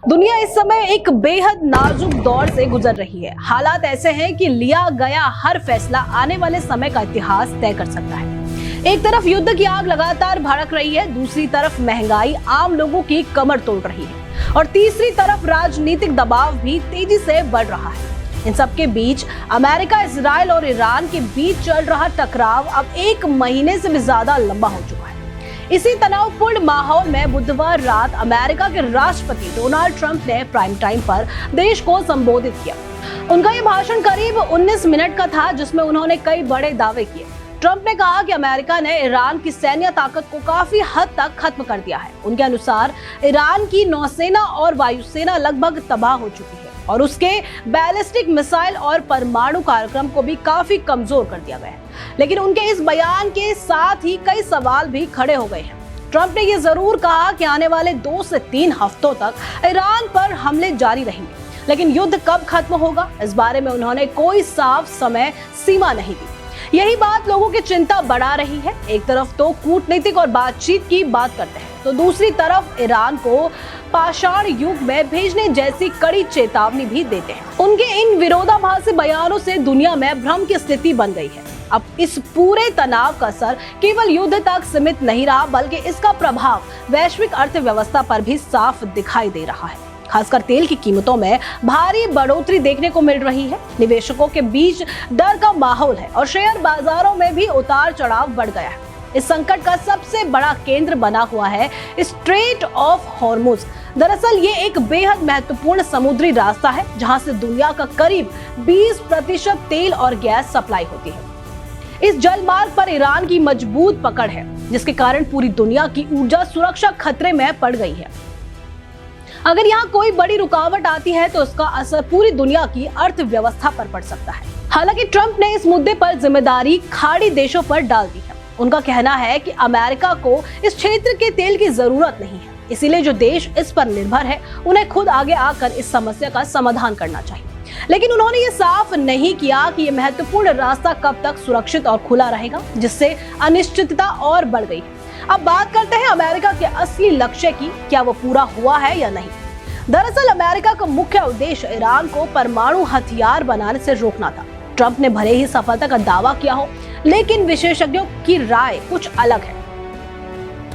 दुनिया इस समय एक बेहद नाजुक दौर से गुजर रही है। हालात ऐसे हैं कि लिया गया हर फैसला आने वाले समय का इतिहास तय कर सकता है। एक तरफ युद्ध की आग लगातार भड़क रही है, दूसरी तरफ महंगाई आम लोगों की कमर तोड़ रही है और तीसरी तरफ राजनीतिक दबाव भी तेजी से बढ़ रहा है। इन सबके बीच अमेरिका, इजराइल और ईरान के बीच चल रहा टकराव अब 1 महीने से भी ज्यादा लंबा हो चुका है। इसी तनावपूर्ण माहौल में बुधवार रात अमेरिका के राष्ट्रपति डोनाल्ड ट्रंप ने प्राइम टाइम पर देश को संबोधित किया। उनका यह भाषण करीब 19 मिनट का था, जिसमें उन्होंने कई बड़े दावे किए। ट्रंप ने कहा कि अमेरिका ने ईरान की सैन्य ताकत को काफी हद तक खत्म कर दिया है। उनके अनुसार ईरान की नौसेना और वायुसेना लगभग तबाह हो चुकी है और उसके बैलिस्टिक मिसाइल और परमाणु कार्यक्रम को भी काफी कमजोर कर दिया गया है। लेकिन उनके इस बयान के साथ ही कई सवाल भी खड़े हो गए हैं। ट्रंप ने यह जरूर कहा कि आने वाले 2 से 3 हफ्तों तक ईरान पर हमले जारी रहेंगे, लेकिन युद्ध कब खत्म होगा, इस बारे में उन्होंने कोई साफ समय सीमा नहीं दी। यही बात लोगों की चिंता बढ़ा रही है। एक तरफ तो कूटनीतिक और बातचीत की बात करते हैं, तो दूसरी तरफ ईरान को पाषाण युग में भेजने जैसी कड़ी चेतावनी भी देते हैं। उनके इन विरोधाभासी बयानों से दुनिया में भ्रम की स्थिति बन गई है। अब इस पूरे तनाव का असर केवल युद्ध तक सीमित नहीं रहा, बल्कि इसका प्रभाव वैश्विक अर्थव्यवस्था पर भी साफ दिखाई दे रहा है। खासकर तेल की कीमतों में भारी बढ़ोतरी देखने को मिल रही है। निवेशकों के बीच डर का माहौल है और शेयर बाजारों में भी उतार चढ़ाव बढ़ गया है। इस संकट का सबसे बड़ा केंद्र बना हुआ है स्ट्रेट ऑफ हॉर्मुज। दरअसल ये एक बेहद महत्वपूर्ण समुद्री रास्ता है, जहां से दुनिया का करीब 20% तेल और गैस सप्लाई होती है। इस जलमार्ग पर ईरान की मजबूत पकड़ है, जिसके कारण पूरी दुनिया की ऊर्जा सुरक्षा खतरे में पड़ गई है। अगर यहाँ कोई बड़ी रुकावट आती है तो उसका असर पूरी दुनिया की अर्थव्यवस्था पर पड़ सकता है। हालांकि ट्रंप ने इस मुद्दे पर जिम्मेदारी खाड़ी देशों पर डाल दी है। उनका कहना है कि अमेरिका को इस क्षेत्र के तेल की जरूरत नहीं है, इसीलिए जो देश इस पर निर्भर है उन्हें खुद आगे आकर इस समस्या का समाधान करना चाहिए। लेकिन उन्होंने ये साफ नहीं किया कि ये महत्वपूर्ण रास्ता कब तक सुरक्षित और खुला रहेगा, जिससे अनिश्चितता और बढ़ गई। अब बात करते हैं अमेरिका के असली लक्ष्य की, क्या वो पूरा हुआ है या नहीं। दरअसल अमेरिका का मुख्य उद्देश्य ईरान को परमाणु हथियार बनाने से रोकना था। ट्रंप ने भले ही सफलता का दावा किया हो, लेकिन विशेषज्ञों की राय कुछ अलग है।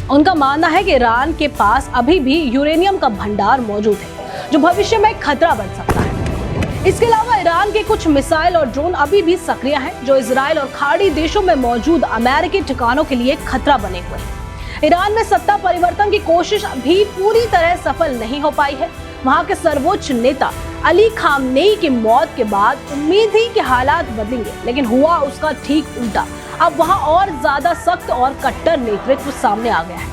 उनका मानना है कि ईरान के पास अभी भी यूरेनियम का भंडार मौजूद है, जो भविष्य में खतरा बन सकता है। इसके अलावा ईरान के कुछ मिसाइल और ड्रोन अभी भी सक्रिय हैं, जो इजराइल और खाड़ी देशों में मौजूद अमेरिकी ठिकानों के लिए खतरा बने हुए हैं। ईरान में सत्ता परिवर्तन की कोशिश भी पूरी तरह सफल नहीं हो पाई है। वहां के सर्वोच्च नेता अली खामनेई की मौत के बाद उम्मीद थी कि हालात बदलेंगे, लेकिन हुआ उसका ठीक उल्टा। अब वहां और ज्यादा सख्त और कट्टर नेतृत्व सामने आ गया है,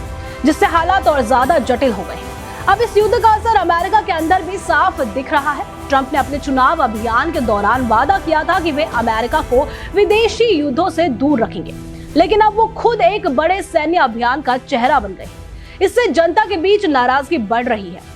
जिससे हालात और ज्यादा जटिल हो गए हैं। अब इस युद्ध का असर अमेरिका के अंदर भी साफ दिख रहा है। ट्रंप ने अपने चुनाव अभियान के दौरान वादा किया था कि वे अमेरिका को विदेशी युद्धों से दूर रखेंगे, लेकिन अब वो खुद एक बड़े सैन्य अभियान का चेहरा बन गए। इससे जनता के बीच नाराजगी बढ़ रही है।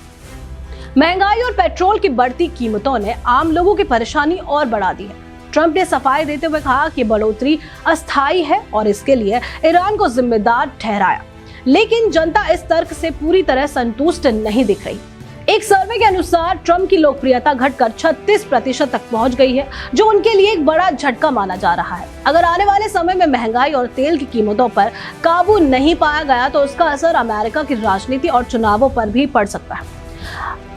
महंगाई और पेट्रोल की बढ़ती कीमतों ने आम लोगों की परेशानी और बढ़ा दी है। ट्रंप ने सफाई देते हुए कहा कि बढ़ोतरी अस्थायी है और इसके लिए ईरान को जिम्मेदार ठहराया, लेकिन जनता इस तर्क से पूरी तरह संतुष्ट नहीं दिख रही। एक सर्वे के अनुसार ट्रंप की लोकप्रियता घटकर 36% तक पहुंच गई है, जो उनके लिए एक बड़ा झटका माना जा रहा है। अगर आने वाले समय में महंगाई और तेल की कीमतों पर काबू नहीं पाया गया तो उसका असर अमेरिका की राजनीति और चुनावों पर भी पड़ सकता है।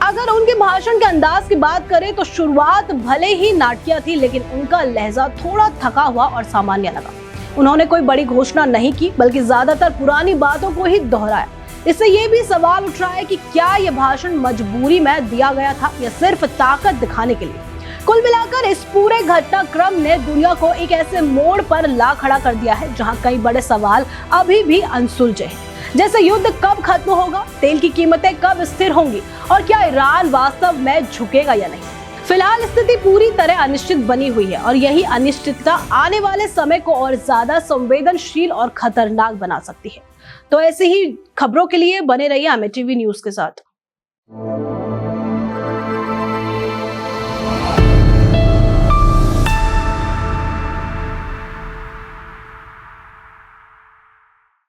अगर उनके भाषण के अंदाज की बात करें तो शुरुआत भले ही नाटकीय थी, लेकिन उनका लहजा थोड़ा थका हुआ और सामान्य लगा। उन्होंने कोई बड़ी घोषणा नहीं की, बल्कि ज्यादातर पुरानी बातों को ही दोहराया। इससे ये भी सवाल उठ रहा है कि क्या यह भाषण मजबूरी में दिया गया था या सिर्फ ताकत दिखाने के लिए। कुल मिलाकर इस पूरे घटनाक्रम ने दुनिया को एक ऐसे मोड़ पर ला खड़ा कर दिया है, जहां कई बड़े सवाल अभी भी अनसुलझे हैं, जैसे युद्ध कब खत्म होगा, तेल की कीमतें कब स्थिर होंगी और क्या ईरान वास्तव में झुकेगा या नहीं। फिलहाल स्थिति पूरी तरह अनिश्चित बनी हुई है और यही अनिश्चितता आने वाले समय को और ज्यादा संवेदनशील और खतरनाक बना सकती है। तो ऐसे ही खबरों के लिए बने रहिए एमएटीवी न्यूज के साथ।